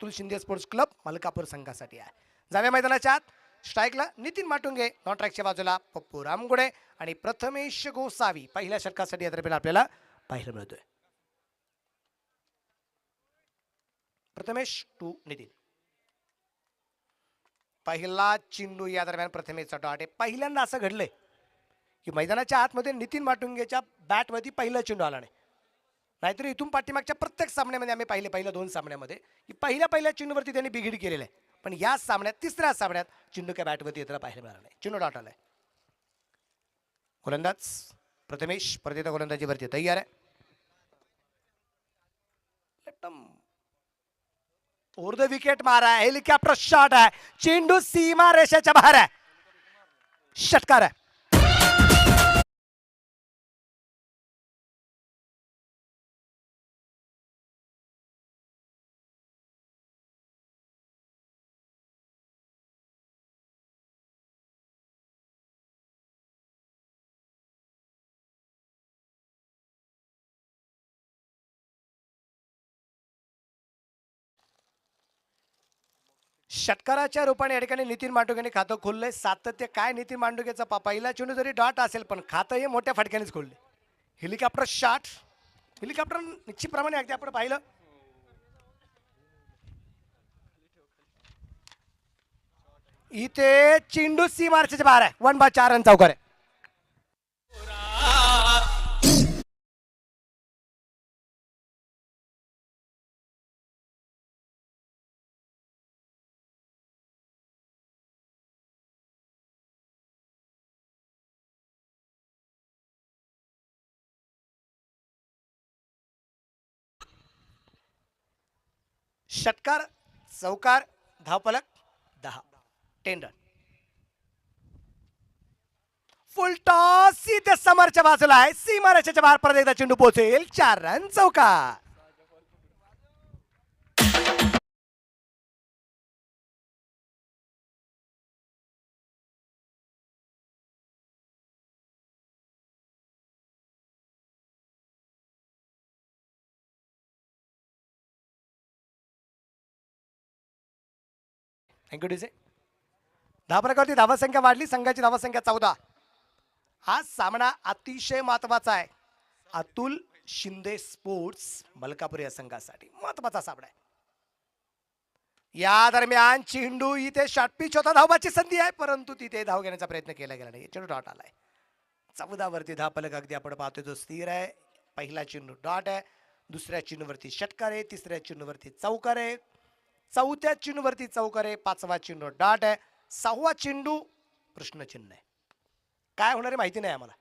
Atul Shinde sports club Malkapur संघासाठी आहे. जाव्या मैदानाच्या आत स्ट्राईकला नितीन माटुंगे, नॉन ट्रॅकच्या बाजूला पप्पू रामगुडे आणि प्रथमेश गोसावी पहिल्या षटकासाठी या दरम्यान आपल्याला पाहायला मिळतोय. प्रथमेश टू नितीन. पहिला चेंडू या दरम्यान प्रथमेशचा डॉट आहे. पहिल्यांदा असं घडलंय की मैदानाच्या आतमध्ये नितीन माटुंगेच्या बॅटवरती पहिला चेंडू आला नाही. नाहीतर इथून पाठीमागच्या प्रत्येक सामन्यामध्ये आम्ही पहिल्या 2 सामन्यामध्ये की पहिल्या चेंडूवरती त्यांनी बिघीड केलेलं आहे. पण या सामन्यात तिसऱ्या सामन्यात चेंडू काय बॅटवरती येताना पाहायला मिळाला नाही. चेंडू डॉट आलाय. गोलंदाज प्रथमेश परत गोलंदाजीवरती तयार आहे. ओव्हर द विकेट मारा है, हेलिकॉप्टर शॉट है, चेंडू सीमा रेषेच्या बाहेर आहे. षटकार आहे. षटकाराच्या रूपाने या ठिकाणी नितीन मांडुकेने खातं खोललंय. सातत्य काय नितीन मांडुकेचा पहिला चेंडू जरी डॉट असेल पण खातं हे मोठ्या फटक्यानेच खोलले. हेलिकॉप्टर शॉट, हेलिकॉप्टर निश्चितप्रमाणे अगदी आपण पाहिलं इथे चेंडू सी मार्चच्या बाहेर आहे. 1/4 रन चौकार आहे. षटकार चौकार धावफलक 10. 10 रन. फुल टॉस सीधे समरच्या बाजूला आहे. सीमा रेषेच्या बाहेर परत एकदा चेंडू पोहोचेल. 4 रन चौकार. Thank you DJ. धावफलकावरती धावसंख्या वाढली. संघाची धावसंख्या 14. हा सामना अतिशय महत्वाचा आहे. अतुल शिंदे स्पोर्ट्स मलकापूर या संघासाठी महत्वाचा सामना आहे. या दरम्यान चेंडू इथे शॉर्ट पिच होता. धावबाची संधी आहे परंतु तिथे धाव घेण्याचा प्रयत्न केला गेला नाही. चेंडू डॉट आलाय. 14 वरती धावफलक अगदी आपण पाहतोय जो स्थिर आहे. पहिला चेंडू डॉट आहे. दुसऱ्या चेंडूवरती षटकार आहे. तिसऱ्या चेंडूवरती चौकार आहे. चौथ्या चेंडूवरती चौकार आहे. 5वा चेंडू डॉट आहे. 6वा चेंडू प्रश्नचिन्ह आहे. काय होणार आहे माहिती नाही आम्हाला.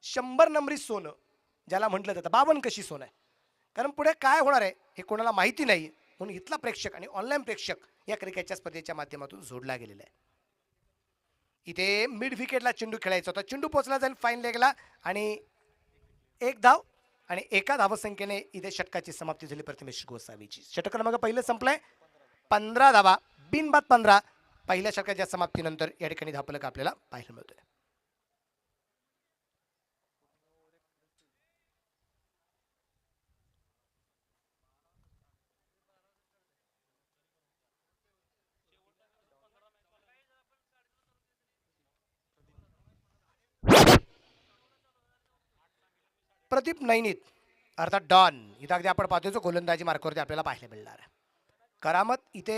100 नंबरी सोनं ज्याला म्हटलं जातं 52 कशी सोनं आहे. कारण पुढे काय होणार आहे हे कोणाला माहिती नाही. म्हणून इथला प्रेक्षक आणि ऑनलाईन प्रेक्षक या क्रिकेटच्या स्पर्धेच्या माध्यमातून जोडला गेलेला आहे. इथे मिड विकेटला चेंडू खेळायचा होता. चेंडू पोहोचला जाईल फाईन लेगला आणि 1 धाव आणि एका धावसंख्येने इथे षटकाची समाप्ती झाली प्रथमेश गोसावीची. षटक क्रमांक पहिलं संपलंय. 15 धावा बिनबाद 15. पहिल्या षटकाच्या समाप्तीनंतर या ठिकाणी धावफलक आपल्याला पाहायला मिळतोय. प्रदीप नैनित अर्थात डॉन इथं अगदी आपण पाहतोय जो गोलंदाजी मार्कावरती आपल्याला पाहायला मिळणार आहे. करामत इथे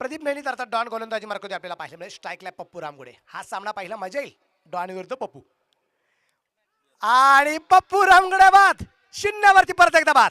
प्रदीप नैनित अर्थात डॉन गोलंदाजी मार्कावरती आपल्याला पाहायला मिळेल. स्ट्राईकला पप्पू रामगुडे. हा सामना पाहिला मजा येईल. डॉन विरुद्ध पप्पू आणि पप्पू रामगुडे बाद. 0 वरती परत एकदा बाद.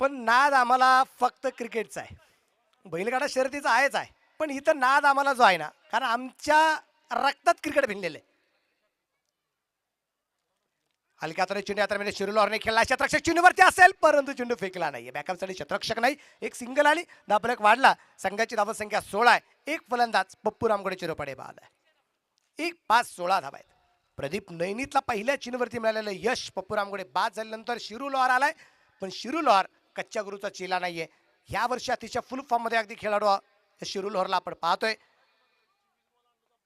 पण नाद आम्हाला फक्त क्रिकेटचा आहे, बैलगाडा शर्यतीचा आहेच आहे, पण इथं नाद आम्हाला जो आहे ना, कारण आमच्या रक्तात क्रिकेट भिनलेलं आहे. हलक्या हाताने चेंडू यात्रा शिरूलॉरने खेळला, शतरक्षक चेंडूवरती असेल परंतु चेंडू फेकला नाही. बॅकअपसाठी शतरक्षक नाही, एक सिंगल आली, धापलक वाढला. संघाची धावत संख्या 16 आहे. एक फलंदाज पप्पू रामगोडे चिरोपडे बाद आहे. 1-5-16 धावा आहेत. प्रदीप नैनीतला पहिल्या चेंडूवरती मिळालेलं यश पप्पू रामगोडे बाद झाल्यानंतर शिरूलॉर आलाय, पण शिरूलॉर कच्च्या गुरुचा चेला नाहीये. ह्या वर्षी अतिशय फुल फॉर्म मध्ये अगदी खेळाडू शिरूलॉरला आपण पाहतोय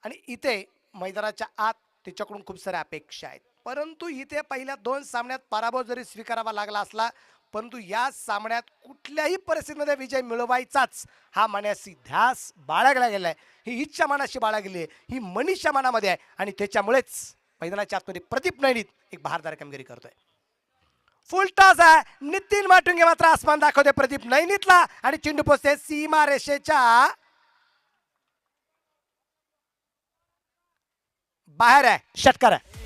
आणि इथे मैदानाच्या आत त्याच्याकडून खूप साऱ्या अपेक्षा आहेत. परंतु इथे पहिल्या 2 सामन्यात पराभव जरी स्वीकारावा लागला असला, परंतु या सामन्यात कुठल्याही परिस्थितीमध्ये विजय मिळवायचाच हा मनाशी ध्यास बाळगला गेलाय. ही इच्छा मनाशी बाळगली आहे, ही मनीषा मनामध्ये आहे आणि त्याच्यामुळेच मैदानाच्या आतमध्ये प्रदीप नैनीत एक बहारदार कामगिरी करतोय. फुल टॉस आहे. नितीन माटुंगे मात्र आसमान दाखवते प्रदीप नैनीतला आणि चेंडू पोचते सीमा रेषेच्या बाहेर आहे. षटकार आहे.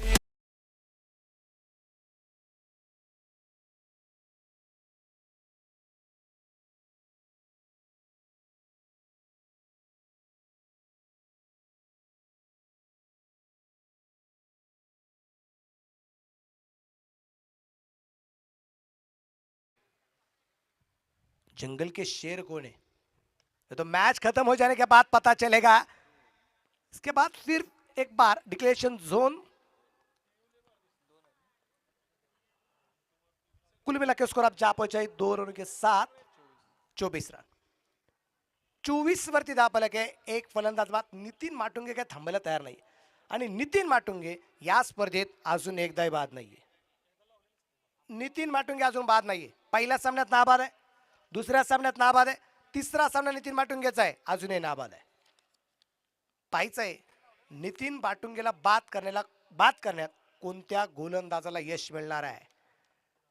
जंगल के शेर कौन है, तो मैच खत्म हो जाने के बाद पता चलेगा. इसके बाद फिर एक बार डिक्लेरेशन जोन. कुल मिला के स्कोर आप जा पहुंचाई 2 रनों के साथ 24 रन. 24 वरती धापलक आहे. एक फलंदाज बाद. नितीन माटुंगे काय थांबायला तयार नाही आणि नितीन माटुंगे या स्पर्धेत अजून एकदाही बाद नाहीये. नितीन माटुंगे अजून बाद नाहीये. पहिल्या सामन्यात नाबाद आहे, दुसऱ्या सामन्यात नाबाद आहे, तिसरा सामना नितीन माटुंगेचा आहे, अजूनही नाबाद आहे. पाहायचंय नितीन माटुंगेला बाद करण्यात कोणत्या गोलंदाजाला यश मिळणार आहे.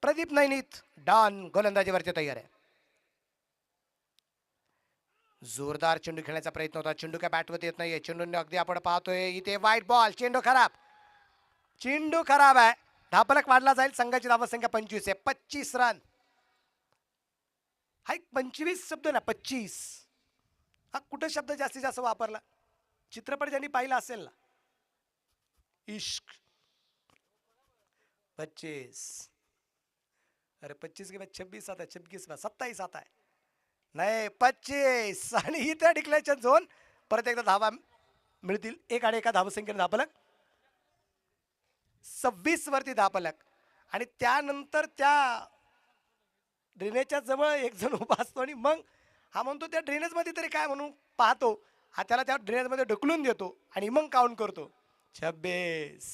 प्रदीप नैनीत डॉन गोलंदाजीवरती तयार आहे. जोरदार चेंडू खेळण्याचा प्रयत्न होता. चेंडू काय बॅटवरती येत नाहीये. चेंडूने अगदी आपण पाहतोय इथे वाईट बॉल. चेंडू खराब, चेंडू खराब आहे. धापलक वाढला जाईल. संघाची धावत संख्या 25 आहे. 25 रन. हा एक 25 शब्द ना, 25 हा कुठे शब्द जास्तीत जास्त वापरला. चित्रपट ज्यांनी पाहिला असेल ना, इश्क 25, अरे 25 के बाद 26 आता है, 26 बाद 27 आता है, नाही 25. आणि इथे डिक्लेरेशन झोन. परत एकदा धावा मिळतील. एक आणि एका धावसंख्येने धापलक 26 वरती धापलक आणि त्यानंतर त्या ड्रेनेजच्या जवळ एक जण उभा असतो आणि मग हा म्हणतो त्या ड्रेनेज मध्ये तरी काय म्हणून पाहतो. हा त्याला त्या ड्रेनेज मध्ये ढकलून देतो आणि मग काउंट करतो 26.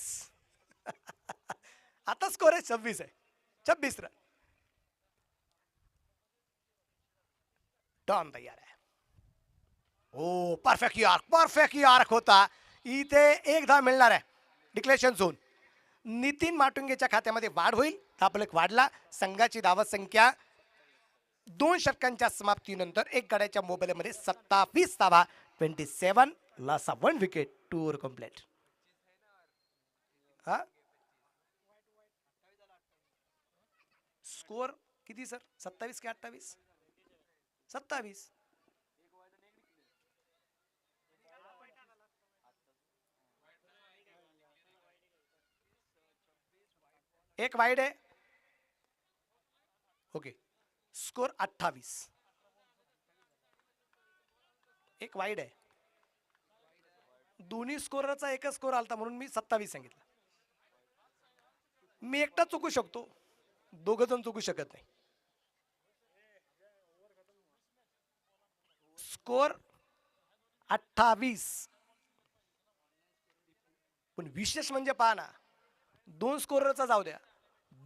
आता स्कोर आहे 26 आहे. 26 रन. डॉन तयार आहे. ओ परफेक्ट यार्क होता. इथे एक धाव मिळणार आहे. Declaration zone. नितीन माटुंगेच्या खात्यामध्ये वाढ होईल. धापलक वाढला. संघाची धावत संख्या 2 षटकांच्या समाप्तीनंतर एक गड्याच्या मोबाईलमध्ये 27 धावा. 27 loss of 1 wicket. 2 over complete. हा स्कोर किती सर? 27 की 28? 27. एक वाईड आहे. Okay, score 28. एक वाईड आहे. दोन्ही स्कोरचा एकच स्कोर आलता म्हणून मी 27 सांगितलं. मी एकटा चुकू शकतो, दोघ जण चुकू शकत नाही. स्कोर 28. पण विशेष म्हणजे पहा ना, 2 स्कोरचा जाऊ द्या,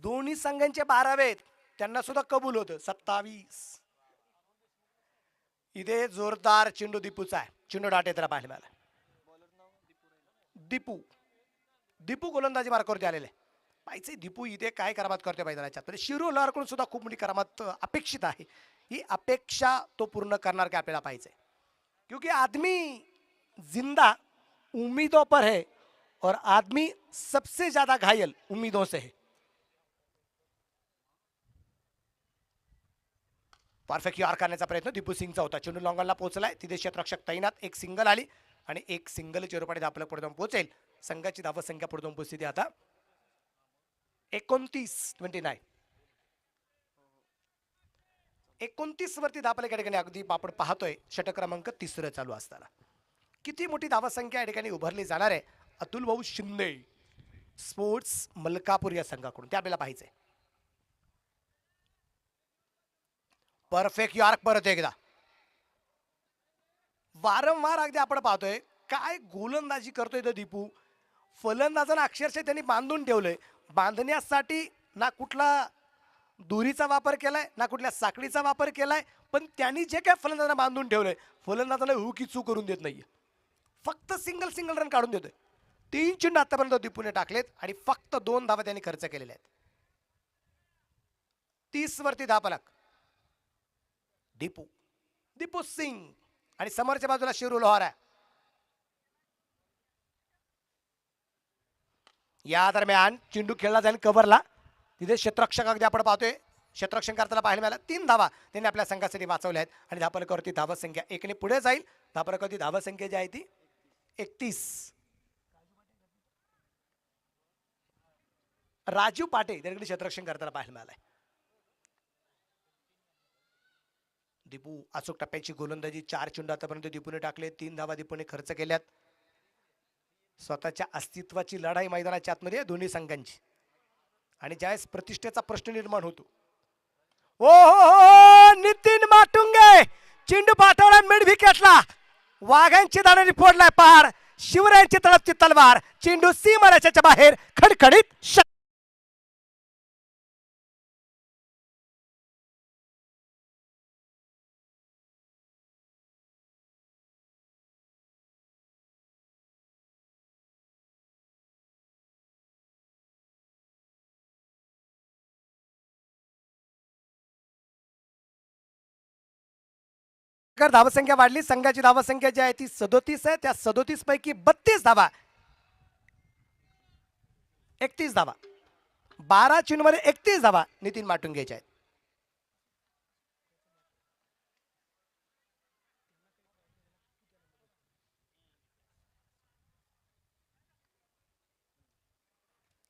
दोन्ही संघांचे 12 त्यांना सुद्धा कबूल होतं 27. इथे जोरदार चेंडू दीपूचा आहे. चेंडू डाटे त्याला पाहायला मिळाला. दीपू गोलंदाजी मार्कावरती आलेले. पाहिजे दीपू इथे काय करामात करतोय मैदानाच्या. तर शिरूरकडून सुद्धा खूप मोठी करामात अपेक्षित आहे. ही अपेक्षा तो पूर्ण करणार की आपल्याला पाहिजे. क्योंकि आदमी जिंदा उम्मीदों पर है और आदमी सबसे ज्यादा घायल उम्मीदों से है. परफेक्ट यॉर्क करण्याचा प्रयत्न दीपू सिंगचा होता. चेंडू लॉंगॉनला पोहोचलाय. तिथे क्षेत्ररक्षक तैनात. एक सिंगल आली आणि एक सिंगल चिरोपाडी धापलक पुढे जाऊन पोहोचेल. संघाची धावसंख्या पुढे जाऊन पोहोचते आता 29 29 वरती धापलक या ठिकाणी अगदी आपण पाहतोय षटक क्रमांक 3 चालू असताना किती मोठी धावसंख्या या ठिकाणी उभारली जाणार आहे. अतुल भाऊ शिंदे स्पोर्ट्स मलकापूर या संघाकडून ते आपल्याला पाहायचंय. परफेक्ट यॉर्क परत एकदा. वारंवार अगदी आपण पाहतोय काय गोलंदाजी करतोय तो दीपू. फलंदाजांना अक्षरशः त्यांनी बांधून ठेवलंय. बांधण्यासाठी ना कुठला दुरीचा वापर केलाय ना कुठल्या साखळीचा वापर केलाय, पण त्यांनी जे काय फलंदाजांना बांधून ठेवलंय फलंदाजाला हुकी चूक करून देत नाहीये. फक्त सिंगल रन काढून देतोय. 3 चेंडू आतापर्यंत दीपूने टाकलेत आणि फक्त 2 धावा त्यांनी खर्च केलेल्या आहेत. 30 वरती धापलक दीपू सिंग आणि समोरच्या बाजूला शिरू लोहार आहे. या दरम्यान चेंडू खेळला जाईल कव्हरला. तिथे क्षेत्ररक्षक अगदी आपण पाहतोय क्षेत्ररक्षण करताना पाहायला मिळाला. 3 धावा त्यांनी आपल्या संघासाठी वाचवल्या आहेत आणि धापलकावरती धावसंख्या 1 ने पुढे जाईल. धापलकावरती धावसंख्या जी आहे ती 31. राजू पाटे त्यांच्याकडे क्षेत्ररक्षण करताना पाहायला मिळालंय. दीपू अचूक टप्प्याची गोलंदाजी. 4 चेंडू आतापर्यंत दीपूने टाकले. 3 धावा दीपूने खर्च केल्यात. स्वतःच्या अस्तित्वाची लढाई मैदानाच्या आतमध्ये आहे दोन्ही संघांची आणि ज्यावेळेस प्रतिष्ठेचा प्रश्न निर्माण होतो. ओ नितीन माटुंगे चेंडू पाठवला मिड विकेटला. वाघांची दाणारी फोडलाय पहाड. शिवरायांची तळपची तलवार. चेंडू सीमारेषेच्या बाहेर खडखडीत. धावसंख्या वाढली. संघाची धावसंख्या जी आहे ती 37 आहे. त्या 37 पैकी 32 धावा 31 धावा 12 चेंडूमध्ये 31 धावा नितीन माटुंगेच्या आहेत.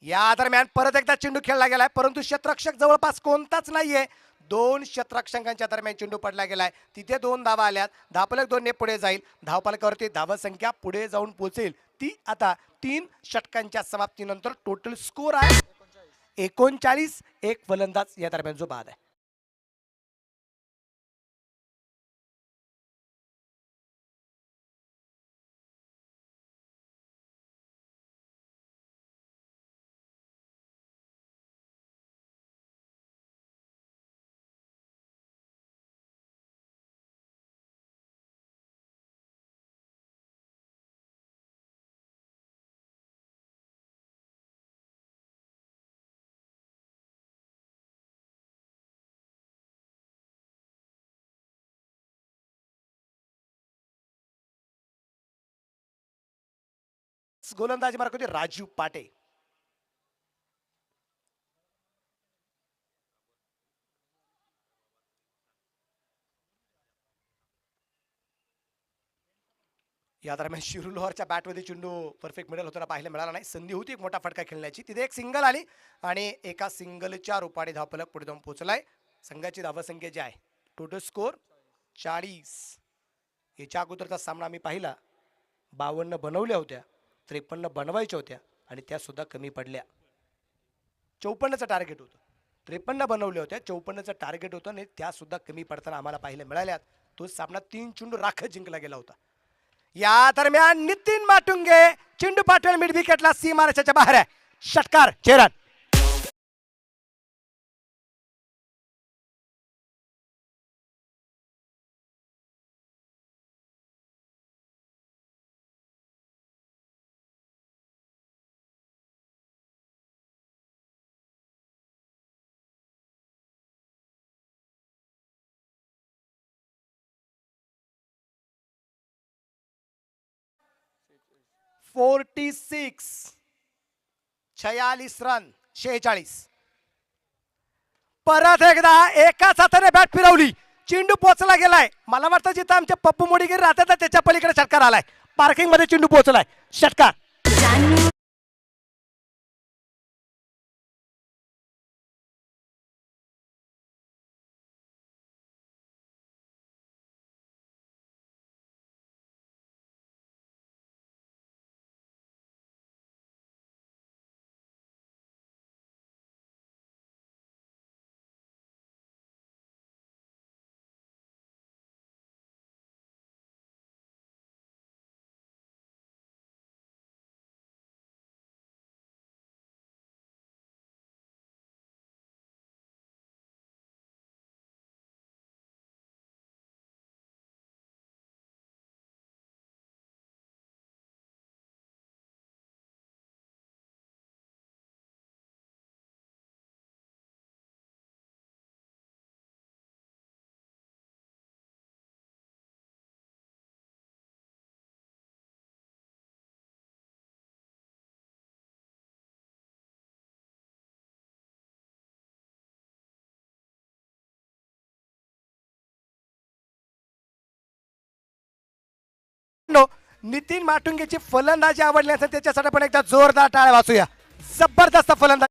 या दरम्यान परत एकदा चेंडू खेळला गेलाय परंतु क्षेत्ररक्षक जवळपास कोणताच नाहीये. 2 क्षेत्ररक्षकांच्या दरम्यान चेंडू पडला गेलाय. तिथे 2 धावा आल्यात. धापलक 2 ने पुढे जाईल. धावफलकावरती धावसंख्या पुढे जाऊन पोहोचेल ती आता 3 षटकांच्या समाप्तीनंतर टोटल स्कोर आहे 39. एक फलंदाज या दरम्यान जो बाद आहे. गोलंदाजी मार्क होते राजू पाटे. या दरम्यान शिरू लोहारच्या बॅटमध्ये चेंडू परफेक्ट मिडल होताना पाहायला मिळाला नाही. संधी होती एक मोठा फटका खेळण्याची. तिथे एक सिंगल आली आणि एका सिंगलच्या रूपाने धावफलक पुढे जाऊन पोहोचलाय. संघाची धावसंख्या जी आहे टोटल स्कोर 40. याच्या अगोदरचा सामना आम्ही पाहिला 52 बनवल्या होत्या 53 बनवायच्या होत्या आणि त्या सुद्धा कमी पडल्या. 54चं टार्गेट होतं. 53 बनवल्या होत्या 54चं टार्गेट होतं आणि त्या सुद्धा कमी पडताना आम्हाला पाहायला मिळाल्यात. तो सामना 3 चेंडू राखत जिंकला गेला होता. या दरम्यान नितीन माटुंगे चेंडू पाठवून मिड विकेटला सीमारेषेच्या बाहेर आहे. षटकार चेरन. (46) 46 रन 46. परत एकदा एकाच हाताने बॅट फिरवली. चेंडू पोहोचला गेलाय. मला वाटतं जिथं आमच्या पप्पू मोडीगिरी राहतात ना त्याच्या पलीकडे षटकार आलाय. पार्किंग मध्ये चेंडू पोहोचलाय. षटकार. नितीन माटुंगेची फलंदाजी आवडली असेल त्याच्यासाठी पण एकदा जोरदार टाळ्या वाजूया. जबरदस्त फलंदाज.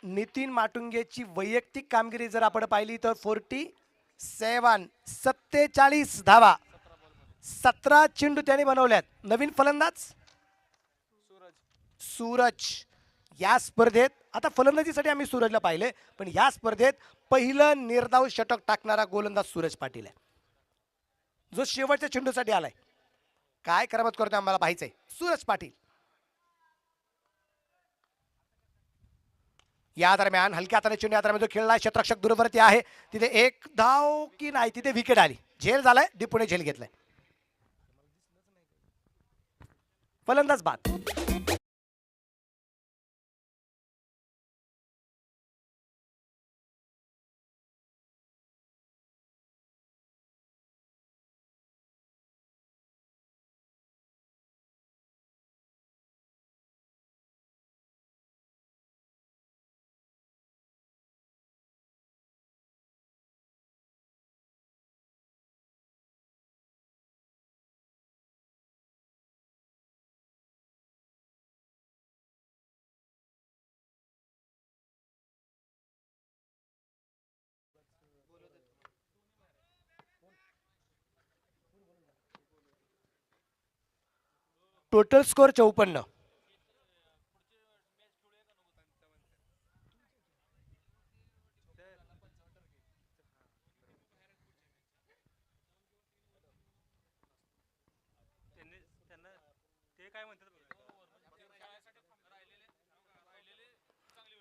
नितीन माटुंगेची वैयक्तिक कामगिरी जर आपण पाहिली तर 47 धावा, 17 चेंडू त्याने बनवल्यात. नवीन फलंदाज सूरज. या स्पर्धेत आता फलंदाजीसाठी आम्ही सूरजला पाहिले, पण या स्पर्धेत पहिलं निर्धाव षटक टाकणारा गोलंदाज सूरज पाटील आहे, जो शेवटच्या चेंडूसाठी आलाय. काय करामत करतोय आम्हाला पाहायचंय. सूरज पाटील या दरम्यान हलक्या हाताने चेंडू या दरम्यान जो खेळला क्षेत्ररक्षक दूरवरती आहे. तिथे एक धाव की नाही, तिथे विकेट आली. झेल झालाय. डिपूने झेल घेतलाय. फलंदाज बाद. Total score 54.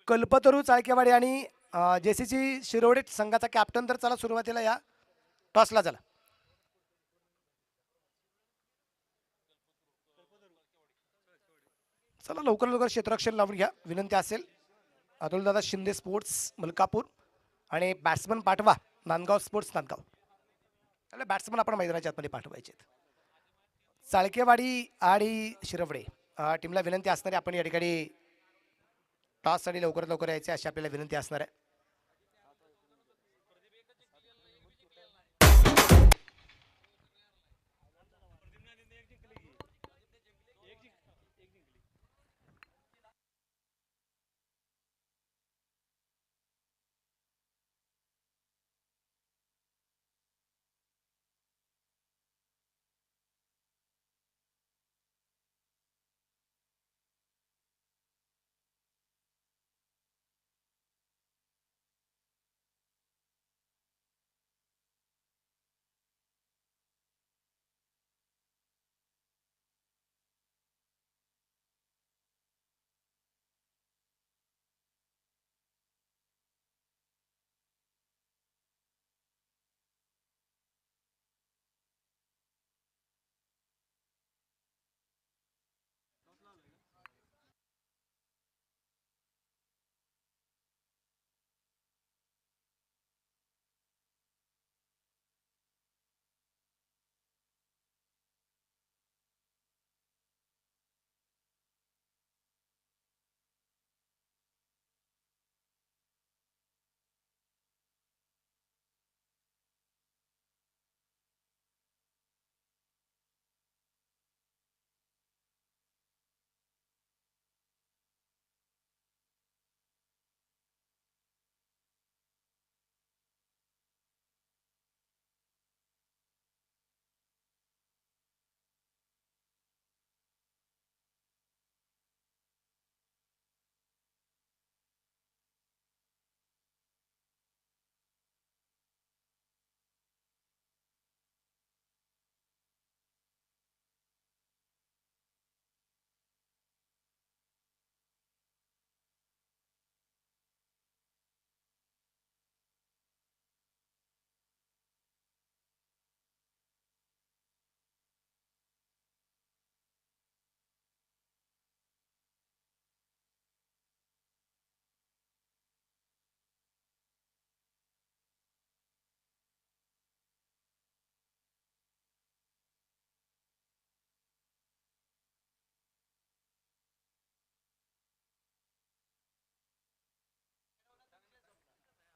कल्पतरू चाळकेवाडी आणि जेसीसी शिरोडे संघाचा कॅप्टन. तर चला सुरुवातीला या टॉसला चला. चला लवकर लवकर क्षेत्ररक्षण लावून घ्या विनंती असेल. अतुलदादा शिंदे स्पोर्ट्स मलकापूर आणि बॅट्समन पाठवा नांदगाव स्पोर्ट्स नांदगाव. त्याला बॅट्समन आपण मैदानाच्या आतमध्ये पाठवायचे. चाळकेवाडी आणि शिरवडे टीमला विनंती असणारे आपण या ठिकाणी टॉससाठी लवकर लवकर यायचे अशी आपल्याला विनंती असणार आहे.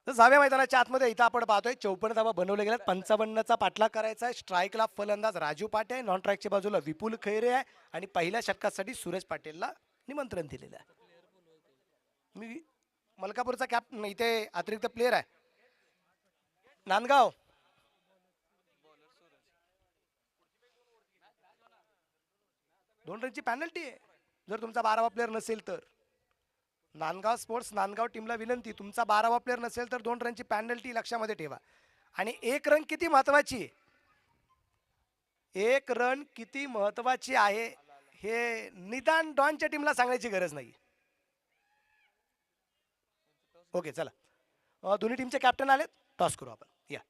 तर 6व्या मैदानाच्या आतमध्ये इथं आपण पाहतोय 54 धावा बनवले गेल्यात. 55चा पाठलाग करायचा आहे. स्ट्राईकला फलंदाज राजू पाटे आहे, नॉन स्ट्राईकच्या बाजूला विपुल खैरे आहे आणि पहिल्या षटकासाठी सूरज पाटीलला निमंत्रण दिलेलं आहे. मी मलकापूरचा कॅप्टन इथे अतिरिक्त प्लेअर आहे नांदगाव. दोन रनची पॅनल्टी आहे जर तुमचा 12वा प्लेअर नसेल तर. नांदगाव स्पोर्ट्स नांदगाव टीमला विनंती, तुमचा 12वा प्लेअर नसेल तर 2 रनची पॅनल्टी लक्षामध्ये ठेवा. आणि 1 रन किती महत्वाची आहे, 1 रन किती महत्वाची आहे हे निदान डॉनच्या टीमला सांगायची गरज नाही. ओके चला, दोन्ही टीमचे कॅप्टन आलेत, टॉस करू आपण. या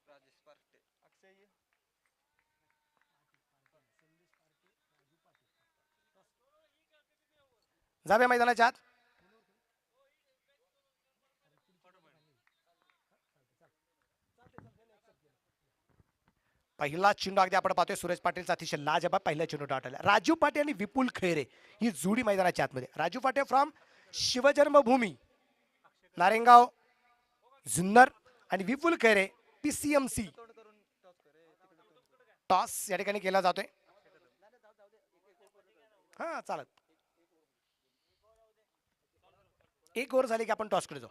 जाव्या मैदानाच्या आत. पहिला चेंडू अगदी आपण पाहतोय सूरज पाटीलचा अतिशय लाजबाब पहिला चेंडू डॉट आला. राजू पाटे आणि विपुल खैरे ही जोडी मैदानाच्या आतमध्ये. राजू पाटे फ्रॉम शिवजन्मभूमी नारेंगाव जुन्नर आणि विपुल खैरे PCMC. टॉस या ठिकाणी केला जातोय. हा चालत, 1 ओव्हर झाली की आपण टॉस कडे जाऊ.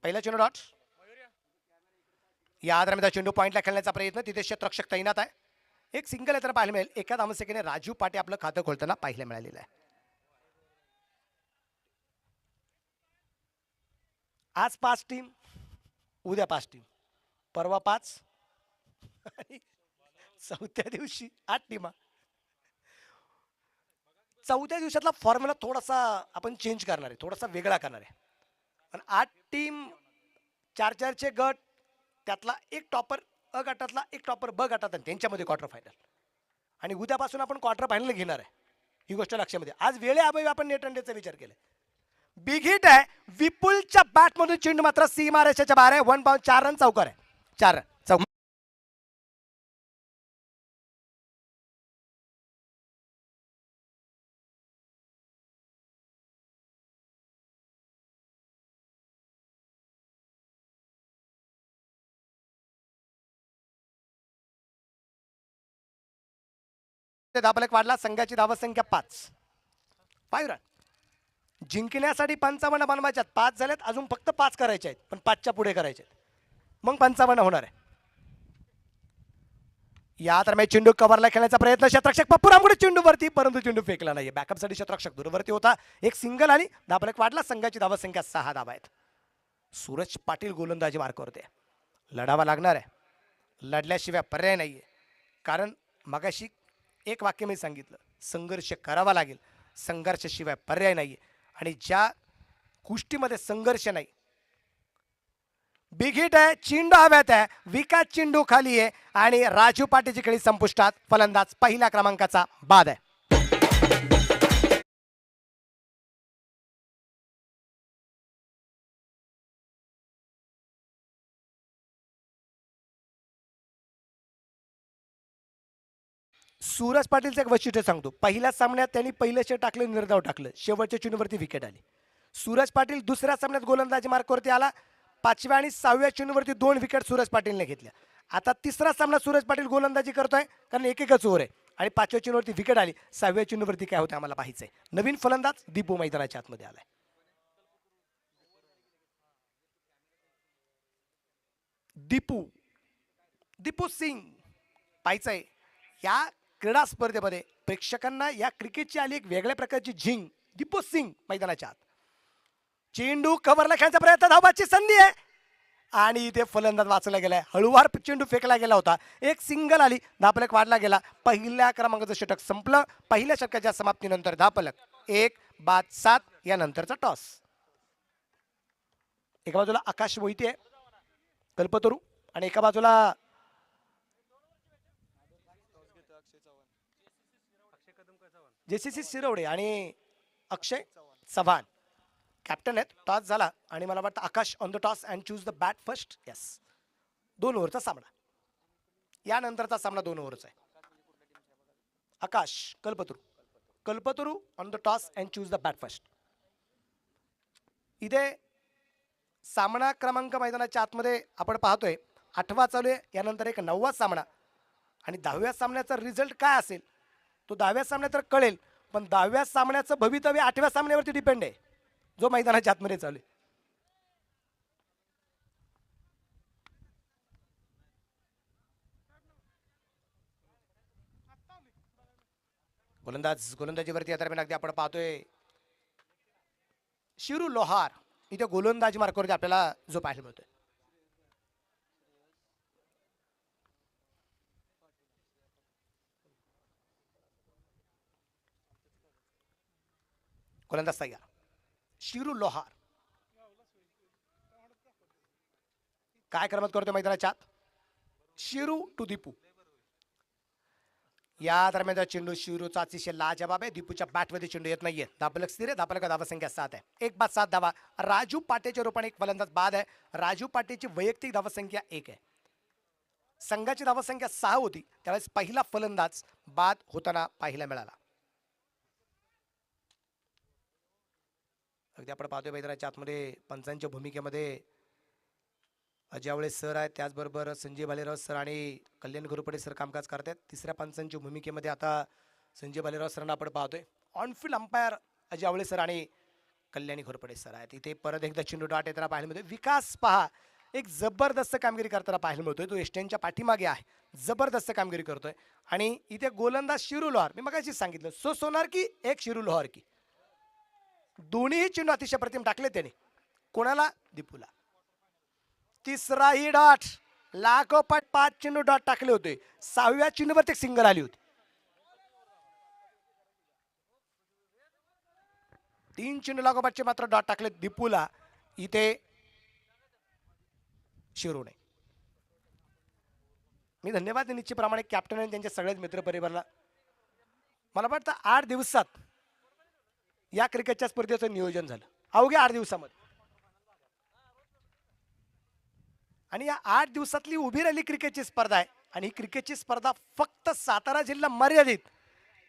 पहिला चेंडू डॉट. या दरम्यान चेंडू पॉइंटला खेळण्याचा प्रयत्न, तिथे क्षेत्ररक्षक तैनात आहे. एक सिंगल येताना पाहायला मिळेल. एका धावसेकेने राजू पाटे आपलं खातं खोलताना पाहायला मिळालेलं आहे. आज 5 टीम, उद्या 5 टीम, परवा 5 आणि चौथ्या दिवशी 8 टीमा. चौथ्या दिवसातला फॉर्म्युला थोडासा आपण चेंज करणार आहे, थोडासा वेगळा करणार आहे. पण 8 टीम, 4-4 चे गट, त्यातला एक टॉपर अ गटातला, एक टॉपर ब गटात, त्यांच्यामध्ये क्वार्टर फायनल. आणि उद्यापासून आपण क्वार्टर फायनल घेणार आहे, ही गोष्ट लक्षामध्ये. आज वेळेअभावी आपण नेट रनचा विचार केला. बिग हिट आहे विपुलच्या बॅटमधून, चेंडू मात्र सीमारेषेच्या बाहेर आहे. 1 बाउंड, 4 रन चौकार आहे. 4 रन चौकार. धाबलक वाढला. संघाची धावसंख्या 5 रन. जिंकण्यासाठी 55 बनवायच्यात, 5 झालेत, अजून फक्त 5 करायचे आहेत, पण 5च्या पुढे करायचे आहेत, मग 55 होणार आहे. या दरम्यान चेंडू कव्हरला खेळण्याचा प्रयत्न, क्षेत्ररक्षक पप्पू रामगुडे चेंडू वरती, परंतु चेंडू फेकला नाही. बॅकअपसाठी क्षेत्ररक्षक दूरवरती होता. एक सिंगल आणि धाबलक वाढला. संघाची धावसंख्या 6 धावा आहेत. सूरज पाटील गोलंदाजी मार्कवरती आहे. लढावा लागणार आहे, लढल्याशिवाय पर्याय नाहीये. कारण मगाशी एक वाक्य मी सांगितलं, संघर्ष करावा लागेल, संघर्षाशिवाय पर्याय नाहीये. आणि ज्या कुस्तीमध्ये संघर्ष नाही, बिग हिट आहे, चेंडू हव्यात आहे, विकास चेंडू खाली आहे आणि राजू पाटीलची खेळी संपुष्टात. फलंदाज पहिल्या क्रमांकाचा बाद आहे. सूरज पाटीलचं एक वैशिष्ट्य सांगतो. पहिल्या सामन्यात त्यांनी पहिलं षट टाकलं, निर्धाव टाकलं, शेवटच्या चेंडूवरती विकेट आली. सूरज पाटील दुसऱ्या सामन्यात गोलंदाजी मार्कवरती आला. 5व्या आणि 6व्या चेंडूवरती 2 विकेट सूरज पाटीलने घेतल्या. आता तिसरा सामना सूरज पाटील गोलंदाजी करतोय, कारण एकच ओव्हर आहे आणि 5व्या चेंडूवरती विकेट आली. 6व्या चेंडूवरती काय होतं आम्हाला पाहायचंय. नवीन फलंदाज दीपू मैदानाच्या आतमध्ये आलाय. दीपू सिंग पाहायचंय. या क्रीडा स्पर्धेमध्ये प्रेक्षकांना या क्रिकेटची आली एक वेगळ्या प्रकारची झिंग. दीपू सिंग मैदानाच्या आत. चेंडू कव्हरला खेळण्याचा प्रयत्न, धावाची संधी आहे आणि इथे फलंदाज वाचला गेलाय. हळूवार चेंडू फेकला गेला होता. एक सिंगल आली, धापलक वाढला गेला. पहिल्या क्रमांकाचं षटक संपलं. पहिल्या षटकाच्या समाप्तीनंतर धापलक 1 बाद 7. या नंतरचा टॉस. एका बाजूला आकाश मोहिते आहे, कल्पतरू, आणि एका बाजूला JCC शिरवडे आणि अक्षय चव्हाण कॅप्टन आहेत. टॉस झाला आणि मला वाटतं Akash on the toss and choose the bat first. Yes, 2 ओव्हरचा सामना. यानंतरचा सामना 2 ओव्हरचा आहे. Akash Kalpataru on the toss and choose the bat first. इथे सामना क्रमांक मैदानाच्या आतमध्ये आपण पाहतोय 8वा चालू आहे, यानंतर एक 9वा सामना आणि 10व्या सामन्याचा रिझल्ट काय असेल तो 10व्या सामन्यात तर कळेल, पण 10व्या सामन्याचं भवितव्य 8व्या सामन्यावरती डिपेंड आहे जो मैदानाच्या आतमध्ये चालू आहे. गोलंदाजीवरती या दरम्यान अगदी आपण पाहतोय शिरू लोहार इथे गोलंदाजी मार्कावरती आपल्याला जो पाहायला मिळतोय. गोलंदाज तयार शिरू लोहार काय क्रमांक करतोय मैदानाच्या आत. शिरू टू दीपू या दरम्यान चेंडू शिरूचा अतिशय लाजवाब आहे. दीपूच्या बॅटमध्ये चेंडू येत नाहीये. धापलक स्थिर आहे. धापलक धावा संख्या 7 आहे. 1 बाद 7 धावा. राजू पाटेच्या रूपाने एक फलंदाज बाद आहे. राजू पाटेची वैयक्तिक धावा संख्या 1 आहे. संघाची धावा संख्या 6 होती त्यावेळेस पहिला फलंदाज बाद होताना पाहायला मिळाला. अगदी आपण पाहतोय मैदानाच्या आतमध्ये पंचांच्या भूमिकेमध्ये अजावळे सर आहेत, त्याचबरोबर संजय भालेराव सर आणि कल्याण घोरपडे सर कामकाज करतात. तिसऱ्या पंचांच्या भूमिकेमध्ये आता संजय भालेराव सरांना आपण पाहतोय. ऑनफिल्ड अंपायर अजावळे सर आणि कल्याणी घोरपडे सर आहेत. इथे परत एकदा चेंडू डॉट येताना पाहायला मिळतोय. विकास पहा एक जबरदस्त कामगिरी करताना पाहायला मिळतोय. तो एस्टेनच्या पाठीमागे आहे, जबरदस्त कामगिरी करतोय. आणि इथे गोलंदाज शिरू लोहार, मी मगाशी सांगितलं सोनार की एक शिरू लोहार की दोन्ही चेंडू अतिशय प्रतिम टाकले त्याने. कोणाला? दीपूला. तिसराही डॉट लागोपाठ 5 चेंडू डॉट टाकले होते. 6व्या चेंडूवर एक सिंगल आली होती. 3 चेंडू लागोपाठचे मात्र डॉट टाकले दीपूला. इथे शिरूने. मी धन्यवाद निश्चितप्रमाणे कॅप्टन आणि त्यांच्या सगळ्याच मित्रपरिवाराला. मला वाटतं 8 दिवसात या क्रिकेटच्या स्पर्धेचं नियोजन झालं, अवघ्या 8 दिवसामध्ये. आणि या 8 दिवसातली उभी राहिली क्रिकेटची स्पर्धा आहे. आणि ही क्रिकेटची स्पर्धा फक्त सातारा जिल्हा मर्यादित,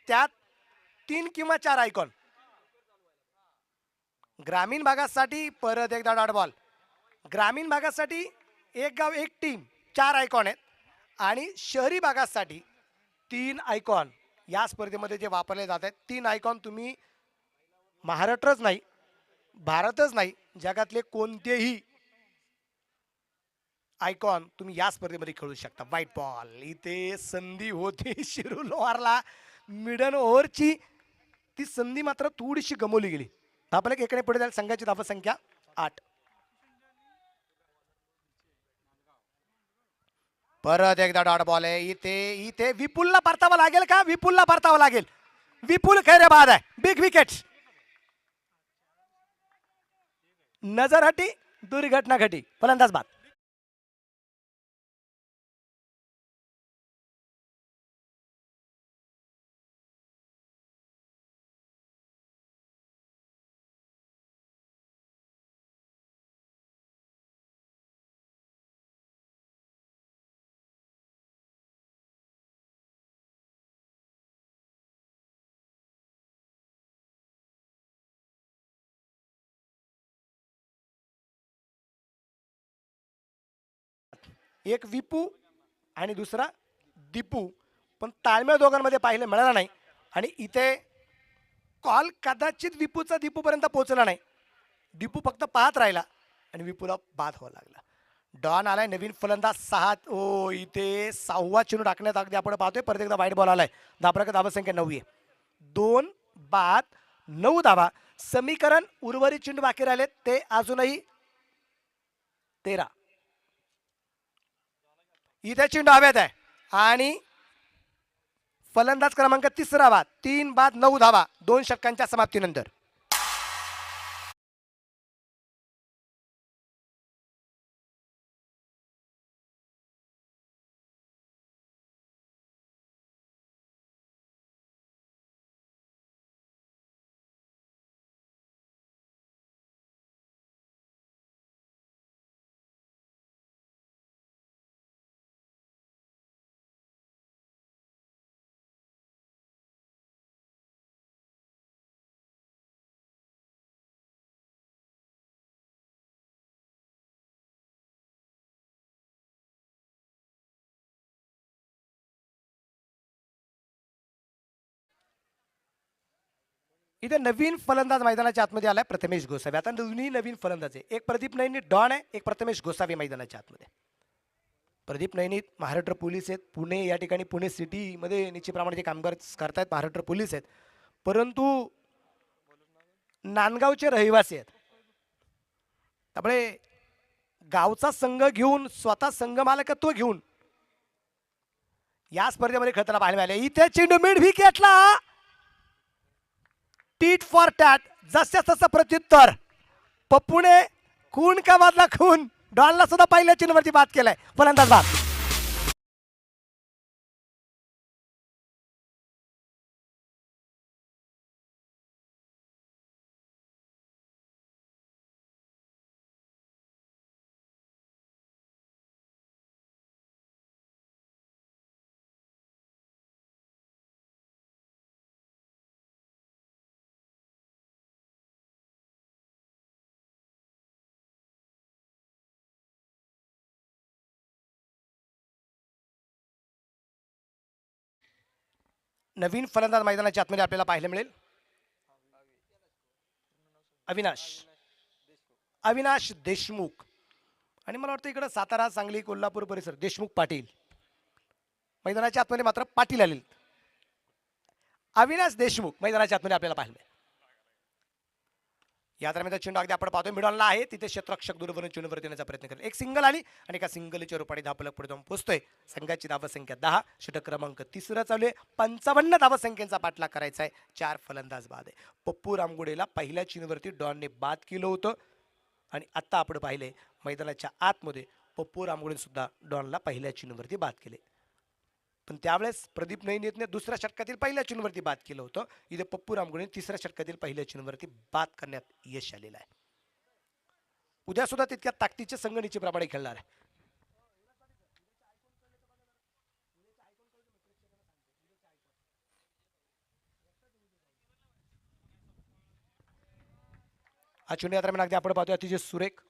त्यात 3 किंवा 4 आयकॉन. ग्रामीण भागासाठी परत एकदा डॉट बॉल. ग्रामीण भागासाठी एक गाव एक टीम 4 आयकॉन आहेत. आणि शहरी भागासाठी 3 आयकॉन या स्पर्धेमध्ये जे वापरले जात आहेत. 3 आयकॉन तुम्ही महाराष्ट्रच नाही, भारतच नाही, जगातले कोणतेही आयकॉन तुम्ही या स्पर्धेमध्ये खेळू शकता. White ball. इथे संधी होती शिरू लोहारला. मिडल ओव्हरची ती संधी मात्र थोडीशी गमावली गेली. धापलक एकाने पुढे जाईल. संघाची धावा संख्या 8. परत एकदा डॉट बॉल आहे. इथे विपुलला परतावा लागेल का? विपुलला परतावा लागेल. विपुल खैरे बाद आहे. Big wicket. नजर हटी, दुर्घटना घटी. फलंदाज बाद. एक विपू आणि दुसरा दीपू, पण ताळमेळ दोघांमध्ये पाहायला मिळाला नाही. आणि इथे कॉल कदाचित विपूचा दीपूपर्यंत पोहोचला नाही. दीपू फक्त पाहत राहिला आणि विपूला बाद व्हावा लागला. डॉन आलाय नवीन फलंदाज 6. ओ इथे 6वा चेंडू टाकण्यात अगदी आपण पाहतोय. परत एकदा वाईट बॉल आलाय. धापलक धावा संख्या 9 आहे. 2 बाद 9 धावा. समीकरण उर्वरित चेंडू बाकी राहिले ते अजूनही 13. इथे चेंडू हवेत आहे आणि फलंदाज क्रमांक 3 बाद. 3 बाद 9 धावा 2 षटकांच्या समाप्तीनंतर. इथे नवीन फलंदाज मैदानाच्या आतमध्ये आलाय प्रथमेश गोसावी. आता दोन्ही नवीन फलंदाज आहे. एक प्रदीप नैनी डॉन आहे, एक प्रथमेश गोसावी मैदानाच्या आतमध्ये. प्रदीप नैनी महाराष्ट्र पोलीस आहेत. पुणे या ठिकाणी पुणे सिटीमध्ये निश्चितप्रमाणे जे कामगार करतायत महाराष्ट्र पोलीस आहेत, परंतु नांदगावचे रहिवासी आहेत. त्यामुळे गावचा संघ घेऊन स्वतः संघ मालकत्व घेऊन या स्पर्धेमध्ये खेळताना पाहायला मिळाले. इथे चेंडू मिड विकेटला, टीट फॉर टॅट, जसं तसं प्रत्युत्तर. पप्पूने खून का वाजला खून, डॉनला सुद्धा पहिल्या चेंडूवरती बाद केलाय. फलंदाज बाद. नवीन फलंदाज मैदानाच्या आतमध्ये आपल्याला पाहायला मिळेल. अविनाश देशमुख. आणि मला वाटतं इकडे सातारा, सांगली, कोल्हापूर परिसर देशमुख पाटील. मैदानाच्या आतमध्ये मात्र पाटील आलेले. अविनाश देशमुख मैदानाच्या आतमध्ये आपल्याला पाहायला मिळेल. या दरम्यान चेंडू अगदी आपण पाहतोय मिडॉनला आहे, तिथे क्षेत्ररक्षक दूरवरून चेंडूवर देण्याचा प्रयत्न करेल. एक सिंगल आली आणि एका सिंगलच्या रूपाने धावफलक पुढे जाऊन पोहोचतोय. संघाची धावसंख्या 10, षटक क्रमांक 3 चालू आहे. 55 धावसंख्येचा पाठलाग करायचा आहे. 4 फलंदाज बाद आहे. पप्पू रामगुडेला पहिल्या चेंडूवरती डॉनने बाद केलं होतं आणि आता आपण पाहिले मैदानाच्या आतमध्ये पप्पू रामगुडे सुद्धा डॉनला पहिल्या चेंडूवरती बाद केले. पण त्यावेळेस प्रदीप नैनीने दुसऱ्या षटकातील पहिल्या चेंडूवरती बाद केलं होतं. इथे पप्पू रामगुडे तिसऱ्या षटकातील पहिल्या चेंडूवरती बाद करण्यात यश आलेलं आहे. उद्या सुद्धा तितक्या ताकदीचे संघ निश्चितप्रमाणे खेळणार आहे. हा चेंडू या दरम्यान अगदी आपण पाहतोय अतिशय सुरेख.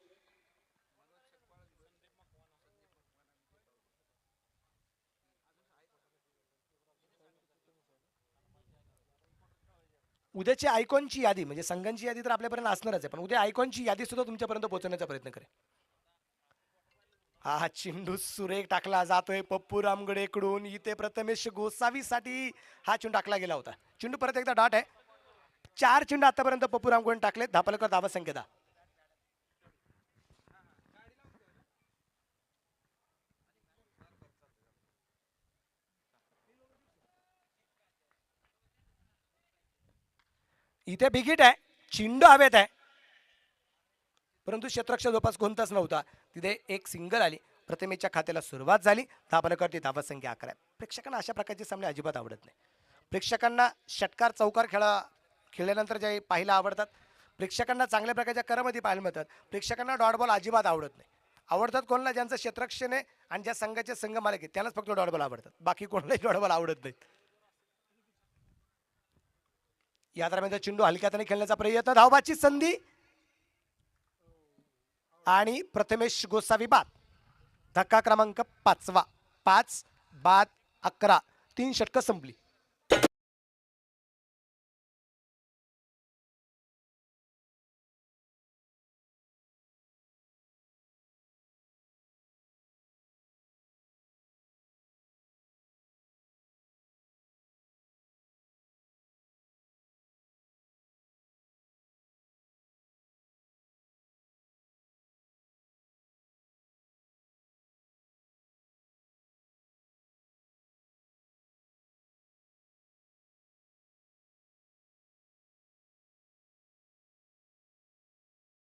उद्याची आयकॉनची यादी म्हणजे संघांची यादी तर आपल्यापर्यंत असणारच आहे, पण उद्या आयकॉनची यादी सुद्धा तुमच्यापर्यंत पोहोचवण्याचा प्रयत्न करेल. हा चेंडू सुरेख टाकला जातोय पप्पू रामगडेकडून. इथे प्रथमेश गोसावीसाठी हा चेंडू टाकला गेला होता. चेंडू परत एकदा डॉट आहे. 4 चेंडू आतापर्यंत पप्पू रामगडे टाकले. धापलकर धावा संख्या 10. इथे बिगिट आहे, चेंडू हवेत आहे, परंतु क्षेत्ररक्षक जवळपास कोणताच नव्हता. तिथे एक सिंगल आली. प्रथमेशच्या खात्याला सुरुवात झाली. धापलकर धावा संख्या 11. प्रेक्षकांना अशा प्रकारचे सामने अजिबात आवडत नाही. प्रेक्षकांना षटकार चौकार खेळल्यानंतर जे पाहायला आवडतात. प्रेक्षकांना चांगल्या प्रकारच्या करामध्ये पाहायला मिळतात. प्रेक्षकांना डॉट बॉल अजिबात आवडत नाही. आवडतात कोणाला, ज्यांचं क्षेत्ररक्षण आहे आणि ज्या संघाचे संघ मालक आहेत त्यालाच फक्त डॉट बॉल आवडतात. बाकी कोणालाही डॉट बॉल आवडत नाही. या दरम्यान चेंडू हलक्यात खेळण्याचा प्रयत्न, धावबाची संधी आणि प्रथमेश गोसावी बाद. धक्का क्रमांक 5वा. 5 बाद 11. 3 षटकं संपली.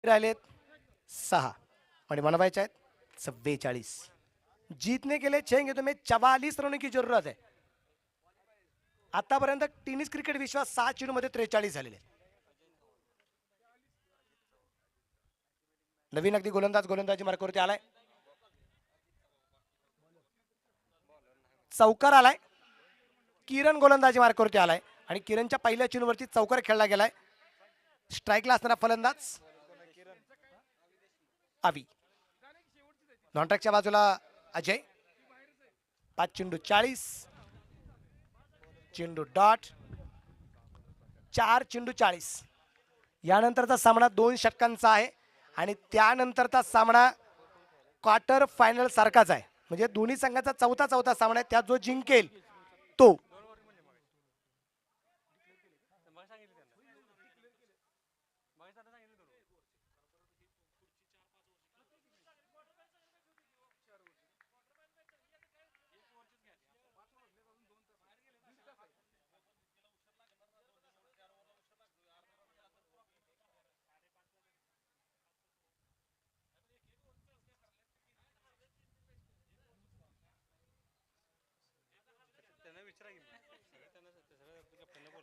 राहिलेत 6 आणि बनवायचे आहेत 44. जीतने के लिए छेंगे तुम्हें 44 रनों की जरूरत है. आतापर्यंत टेनिस क्रिकेट विश्वात 6 चेंडूमध्ये 43 झालेले. नवीन अगदी गोलंदाजी मार्कावरती आलाय. चौकार आलाय. किरण गोलंदाजी मार्कावरती आलाय आणि किरणच्या पहिल्या चेंडूवरती चौकार खेळला गेलाय. स्ट्राईकला असणारा फलंदाज अवी. नॉनट्रॅकच्या बाजूला अजय. 5 चेंडू 40. चेंडू डॉट. 4 चेंडू 40. यानंतरचा सामना 2 षटकांचा आहे आणि त्यानंतरचा सामना क्वार्टर फायनल सारखाच आहे. म्हणजे दोन्ही संघाचा चौथा सामना आहे. त्यात जो जिंकेल तो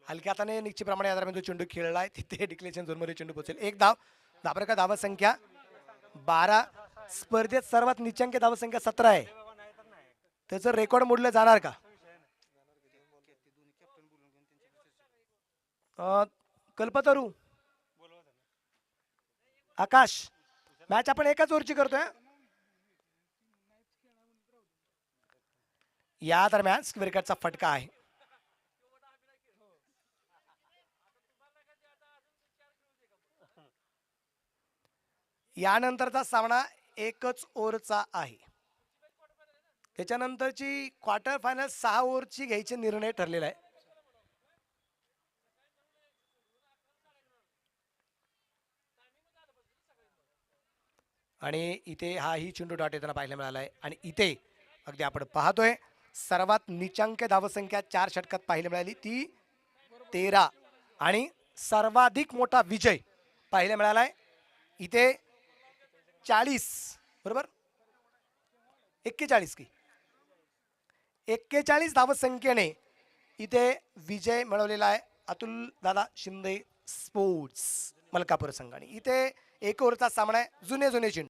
हलक्या हाताने निश्चितप्रमाणे या दरम्यान जो चेंडू खेळलाय तिथे डिक्लेरेशन झोनमध्ये चेंडू पोहोचेल. एक धाव. धाबरका धावा संख्या 12. स्पर्धेत सर्वात निचांकी धावा संख्या 17 आहे. त्याचं रेकॉर्ड मोडलं जाणार का? कल्पतरू, आकाश, मॅच आपण एकाच ओव्हरची करतोय. या दरम्यान स्क्वेअर कटचा फटका आहे. यानंतरचा सामना एकच ओव्हरचा आहे. त्याच्यानंतरची क्वार्टर फायनल 6 ओव्हरची घ्यायचे निर्णय ठरलेला आहे. आणि इथे हाही चेंडू डॉट येताना पाहायला मिळाला आहे. आणि इथे अगदी आपण पाहतोय सर्वात निचांकी धावसंख्या 4 षटकात पाहायला मिळाली ती 13 आणि सर्वाधिक मोठा विजय पाहायला मिळालाय इथे 40 बरोबर 41 की 41 धावसंख्येने इथे विजय मिळवलेला आहे अतुल दादा शिंदे स्पोर्ट्स मलकापूर संघाने. इथे एक ओव्हरचा सामना आहे. जुने चेंडू